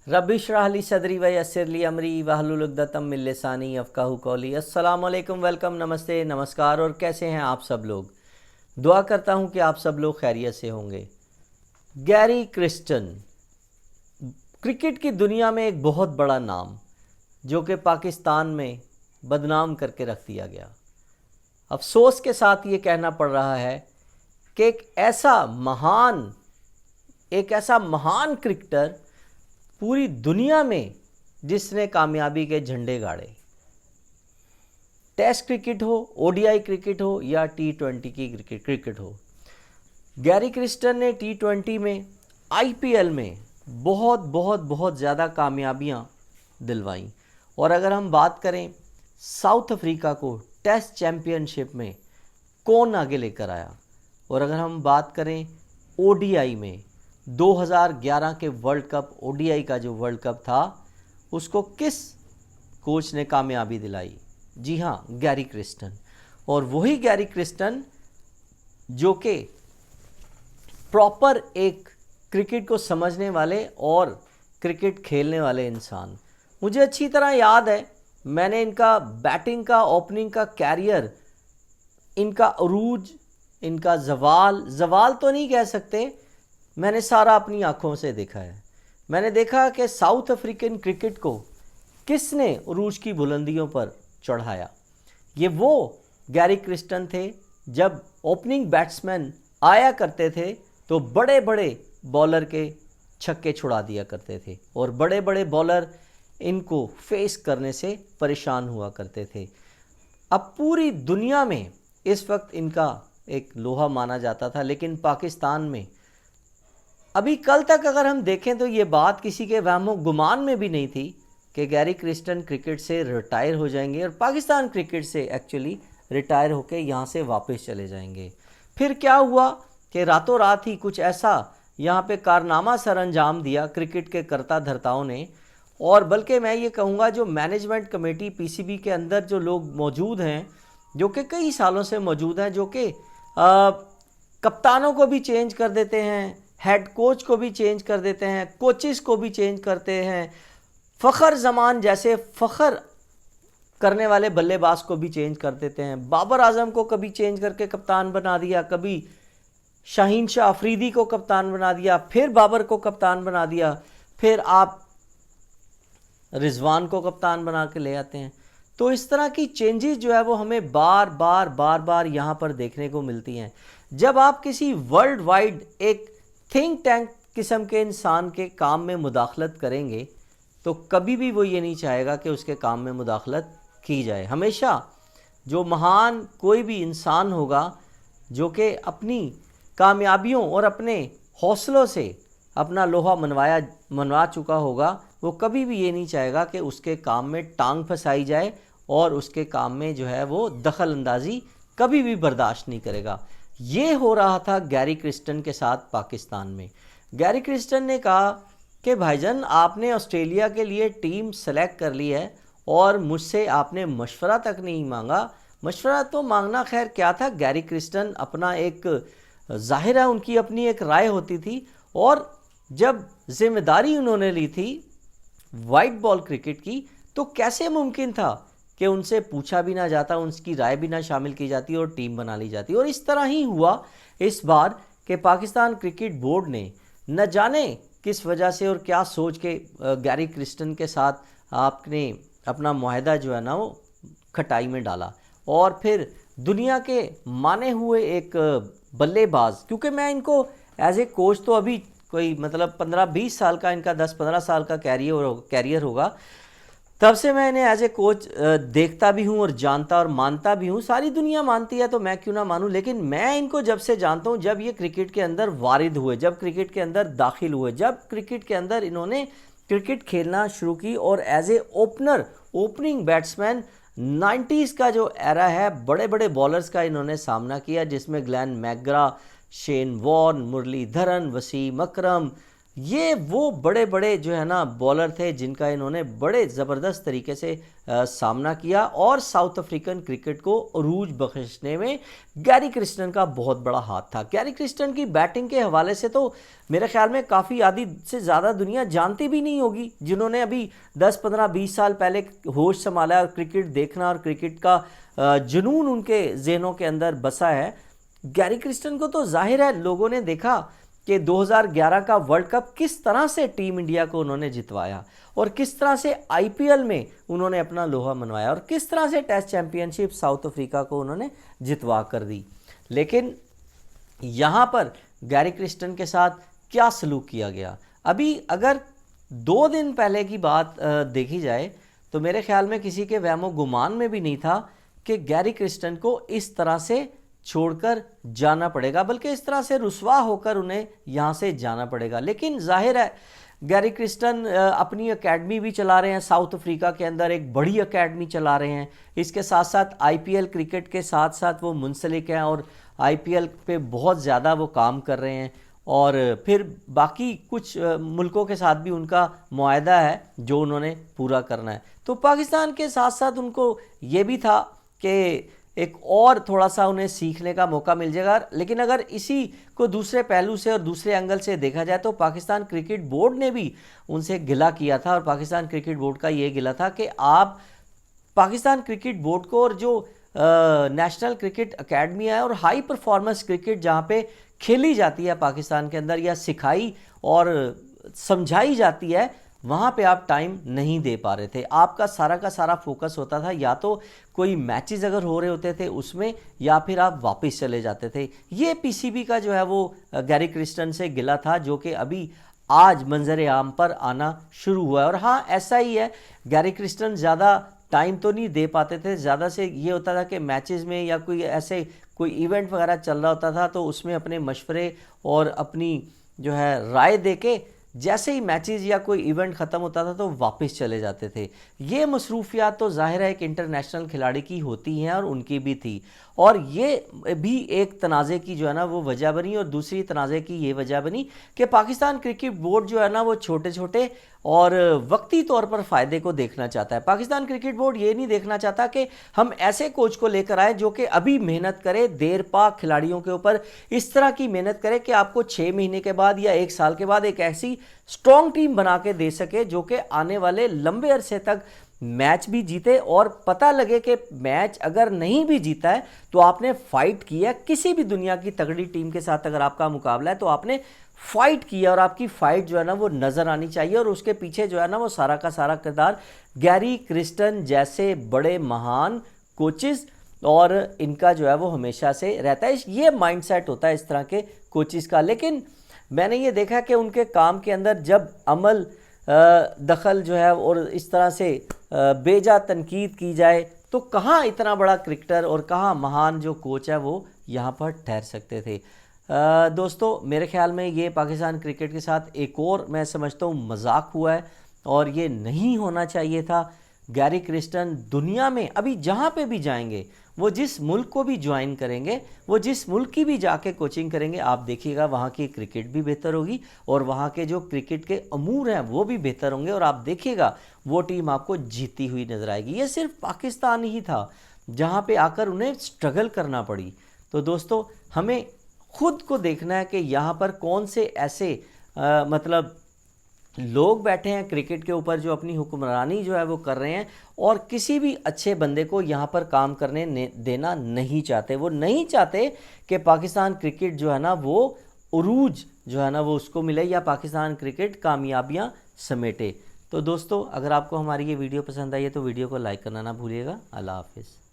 Rabbi इश्रह ली सदरी व यस्सिर ली अमरी वहलुल उक़दतम मिन लिसानी यफ़क़हू क़ौली। अस्सलाम वालेकुम, वेलकम, नमस्ते, नमस्कार। और कैसे हैं आप सब लोग? दुआ करता हूं कि आप सब लोग खैरियत से होंगे। गैरी क्रिस्टन, क्रिकेट की दुनिया में एक बहुत बड़ा नाम, जो कि पाकिस्तान में बदनाम करके रख दिया गया। अफसोस के साथ ये कहना पड़ रहा है कि एक ऐसा महान क्रिकेटर पूरी दुनिया में जिसने कामयाबी के झंडे गाड़े, टेस्ट क्रिकेट हो, ओडीआई क्रिकेट हो या टी20 की क्रिकेट हो। गैरी क्रिस्टन ने टी20 में, आईपीएल में बहुत बहुत बहुत ज़्यादा कामयाबियां दिलवाईं। और अगर हम बात करें साउथ अफ्रीका को टेस्ट चैम्पियनशिप में कौन आगे लेकर आया, और अगर हम बात करें ओडीआई में 2011 के वर्ल्ड कप, ओडीआई का जो वर्ल्ड कप था, उसको किस कोच ने कामयाबी दिलाई? जी हाँ, गैरी क्रिस्टन। और वही गैरी क्रिस्टन जो कि प्रॉपर एक क्रिकेट को समझने वाले और क्रिकेट खेलने वाले इंसान। मुझे अच्छी तरह याद है, मैंने इनका बैटिंग का, ओपनिंग का कैरियर, इनका अरूज, इनका जवाल तो नहीं कह सकते, मैंने सारा अपनी आंखों से देखा है। मैंने देखा कि साउथ अफ्रीकन क्रिकेट को किसने उरूज की बुलंदियों पर चढ़ाया। ये वो गैरी क्रिस्टन थे। जब ओपनिंग बैट्समैन आया करते थे तो बड़े बड़े बॉलर के छक्के छुड़ा दिया करते थे, और बड़े बड़े बॉलर इनको फेस करने से परेशान हुआ करते थे। अब पूरी दुनिया में इस वक्त इनका एक लोहा माना जाता था, लेकिन पाकिस्तान में अभी कल तक अगर हम देखें तो ये बात किसी के वहमो गुमान में भी नहीं थी कि गैरी क्रिस्टन क्रिकेट से रिटायर हो जाएंगे और पाकिस्तान क्रिकेट से एक्चुअली रिटायर होकर यहाँ से वापस चले जाएंगे। फिर क्या हुआ कि रातों रात ही कुछ ऐसा यहाँ पे कारनामा सर अंजाम दिया क्रिकेट के कर्ता धर्ताओं ने, और बल्कि मैं ये कहूँगा जो मैनेजमेंट कमेटी पीसीबी के अंदर जो लोग मौजूद हैं, जो कि कई सालों से मौजूद हैं, जो कि कप्तानों को भी चेंज कर देते हैं, हेड कोच को भी चेंज कर देते हैं, कोचेस को भी चेंज करते हैं, फ़खर जमान जैसे फ़खर करने वाले बल्लेबाज को भी चेंज कर देते हैं, बाबर आजम को कभी चेंज करके कप्तान बना दिया, कभी शाहीन शाह अफरीदी को कप्तान बना दिया, फिर बाबर को कप्तान बना दिया, फिर आप रिजवान को कप्तान बना के ले आते हैं। तो इस तरह की चेंजेस जो है वो हमें बार बार यहाँ पर देखने को मिलती हैं। जब आप किसी वर्ल्ड वाइड एक थिंक टैंक किस्म के इंसान के काम में मुदाखलत करेंगे तो कभी भी वो ये नहीं चाहेगा कि उसके काम में मुदाखलत की जाए। हमेशा जो महान कोई भी इंसान होगा जो कि अपनी कामयाबियों और अपने हौसलों से अपना लोहा मनवा चुका होगा, वो कभी भी ये नहीं चाहेगा कि उसके काम में टांग फंसाई जाए, और उसके काम में जो है वो दखल अंदाजी कभी भी बर्दाश्त नहीं करेगा। ये हो रहा था गैरी क्रिस्टन के साथ पाकिस्तान में। गैरी क्रिस्टन ने कहा कि भाईजान, आपने ऑस्ट्रेलिया के लिए टीम सेलेक्ट कर ली है और मुझसे आपने मशवरा तक नहीं मांगा। मशवरा तो मांगना खैर क्या था, गैरी क्रिस्टन अपना एक जाहिर है उनकी अपनी एक राय होती थी, और जब जिम्मेदारी उन्होंने ली थी वाइट बॉल क्रिकेट की, तो कैसे मुमकिन था कि उनसे पूछा भी ना जाता, उनकी राय भी ना शामिल की जाती और टीम बना ली जाती। और इस तरह ही हुआ इस बार कि पाकिस्तान क्रिकेट बोर्ड ने न जाने किस वजह से और क्या सोच के गैरी क्रिस्टन के साथ आपने अपना मुआहदा जो है ना वो खटाई में डाला, और फिर दुनिया के माने हुए एक बल्लेबाज, क्योंकि मैं इनको एज ए कोच तो अभी कोई मतलब 15-20 साल का, इनका 10-15 साल का कैरियर होगा, तब से मैं इन्हें एज ए कोच देखता भी हूँ और जानता और मानता भी हूँ। सारी दुनिया मानती है तो मैं क्यों ना मानूँ, लेकिन मैं इनको जब से जानता हूँ, जब ये क्रिकेट के अंदर वारिद हुए, जब क्रिकेट के अंदर दाखिल हुए, जब क्रिकेट के अंदर इन्होंने क्रिकेट खेलना शुरू की, और as a opening batsman 90s का जो एरा है, बड़े बड़े बॉलर्स का इन्होंने सामना किया, जिसमें Glenn McGrath, Shane Warne, Muralitharan, Wasim Akram, ये वो बड़े बड़े जो है ना बॉलर थे जिनका इन्होंने बड़े ज़बरदस्त तरीके से सामना किया और साउथ अफ्रीकन क्रिकेट को अरूज बख्शने में गैरी क्रिस्टन का बहुत बड़ा हाथ था। गैरी क्रिस्टन की बैटिंग के हवाले से तो मेरे ख्याल में काफ़ी आधी से ज़्यादा दुनिया जानती भी नहीं होगी, जिन्होंने अभी 10, 15, 20 साल पहले होश संभाला और क्रिकेट देखना और क्रिकेट का जुनून उनके जहनों के अंदर बसा है। गैरी क्रिस्टन को तो जाहिर है लोगों ने देखा कि 2011 का वर्ल्ड कप किस तरह से टीम इंडिया को उन्होंने जितवाया और किस तरह से आईपीएल में उन्होंने अपना लोहा मनवाया और किस तरह से टेस्ट चैंपियनशिप साउथ अफ्रीका को उन्होंने जितवा कर दी। लेकिन यहाँ पर गैरी क्रिस्टन के साथ क्या सलूक किया गया, अभी अगर 2 दिन पहले की बात देखी जाए तो मेरे ख्याल में किसी के वहमो गुमान में भी नहीं था कि गैरी क्रिस्टन को इस तरह से छोड़कर जाना पड़ेगा, बल्कि इस तरह से रुसवा होकर उन्हें यहाँ से जाना पड़ेगा। लेकिन जाहिर है गैरी क्रिस्टन अपनी एकेडमी भी चला रहे हैं, साउथ अफ्रीका के अंदर एक बड़ी एकेडमी चला रहे हैं। इसके साथ साथ आईपीएल क्रिकेट के साथ साथ वो मुंसलिक हैं और आईपीएल पे बहुत ज़्यादा वो काम कर रहे हैं और फिर बाकी कुछ मुल्कों के साथ भी उनका मुआहदा है जो उन्होंने पूरा करना है। तो पाकिस्तान के साथ साथ उनको ये भी था कि एक और थोड़ा सा उन्हें सीखने का मौका मिल जाएगा। लेकिन अगर इसी को दूसरे पहलू से और दूसरे एंगल से देखा जाए तो पाकिस्तान क्रिकेट बोर्ड ने भी उनसे गिला किया था और पाकिस्तान क्रिकेट बोर्ड का ये गिला था कि आप पाकिस्तान क्रिकेट बोर्ड को और जो नेशनल क्रिकेट अकेडमी है और हाई परफॉर्मेंस क्रिकेट जहाँ पे खेली जाती है पाकिस्तान के अंदर या सिखाई और समझाई जाती है, वहाँ पे आप टाइम नहीं दे पा रहे थे। आपका सारा का सारा फोकस होता था या तो कोई मैचेस अगर हो रहे होते थे उसमें या फिर आप वापस चले जाते थे। ये पीसीबी का जो है वो गैरी क्रिस्टन से गिला था जो कि अभी आज मंजर आम पर आना शुरू हुआ है। और हाँ, ऐसा ही है, गैरी क्रिस्टन ज़्यादा टाइम तो नहीं दे पाते थे, ज़्यादा से ये होता था कि मैचेस में या कोई ऐसे कोई इवेंट वगैरह चल रहा होता था तो उसमें अपने मशवरे और अपनी जो है राय दे के जैसे ही मैचेस या कोई इवेंट ख़त्म होता था तो वापस चले जाते थे। ये मसरूफियात तो ज़ाहिर है एक इंटरनेशनल खिलाड़ी की होती हैं और उनकी भी थी, और ये भी एक तनाज़े की जो है ना वो वजह बनी। और दूसरी तनाज़े की ये वजह बनी कि पाकिस्तान क्रिकेट बोर्ड जो है ना वो छोटे छोटे और वक्ती तौर पर फ़ायदे को देखना चाहता है। पाकिस्तान क्रिकेट बोर्ड ये नहीं देखना चाहता कि हम ऐसे कोच को लेकर आए जो कि अभी मेहनत करे, देर पा खिलाड़ियों के ऊपर इस तरह की मेहनत करे कि आपको 6 महीने के बाद या 1 साल के बाद एक ऐसी स्ट्रॉन्ग टीम बना के दे सके जो कि आने वाले लंबे अरसे तक मैच भी जीते और पता लगे कि मैच अगर नहीं भी जीता है तो आपने फाइट किया। किसी भी दुनिया की तगड़ी टीम के साथ अगर आपका मुकाबला है तो आपने फाइट किया और आपकी फाइट जो है ना वो नज़र आनी चाहिए। और उसके पीछे जो है ना वो सारा का सारा किरदार गैरी क्रिस्टन जैसे बड़े महान कोचेस और इनका जो है वो हमेशा से रहता है। ये माइंडसेट होता है इस तरह के कोचेस का। लेकिन मैंने ये देखा कि उनके काम के अंदर जब अमल दखल जो है और इस तरह से बेजा तनकीद की जाए तो कहाँ इतना बड़ा क्रिकेटर और कहाँ महान जो कोच है वो यहाँ पर ठहर सकते थे। दोस्तों, मेरे ख्याल में ये पाकिस्तान क्रिकेट के साथ एक और मैं समझता हूँ मजाक हुआ है और ये नहीं होना चाहिए था। गैरी क्रिस्टन दुनिया में अभी जहाँ पे भी जाएंगे, वो जिस मुल्क को भी ज्वाइन करेंगे, वो जिस मुल्क की भी जाके कोचिंग करेंगे, आप देखिएगा वहाँ की क्रिकेट भी बेहतर होगी और वहाँ के जो क्रिकेट के अमूर हैं वो भी बेहतर होंगे और आप देखिएगा वो टीम आपको जीती हुई नजर आएगी। ये सिर्फ पाकिस्तान ही था जहाँ पे आकर उन्हें स्ट्रगल करना पड़ी। तो दोस्तों, हमें खुद को देखना है कि यहाँ पर कौन से ऐसे मतलब लोग बैठे हैं क्रिकेट के ऊपर जो अपनी हुक्मरानी जो है वो कर रहे हैं और किसी भी अच्छे बंदे को यहाँ पर काम करने देना नहीं चाहते। वो नहीं चाहते कि पाकिस्तान क्रिकेट जो है ना वो उरूज जो है ना वो उसको मिले या पाकिस्तान क्रिकेट कामयाबियाँ समेटे। तो दोस्तों, अगर आपको हमारी ये वीडियो पसंद आई है तो वीडियो को लाइक करना ना भूलिएगा। अल्लाह हाफिज़।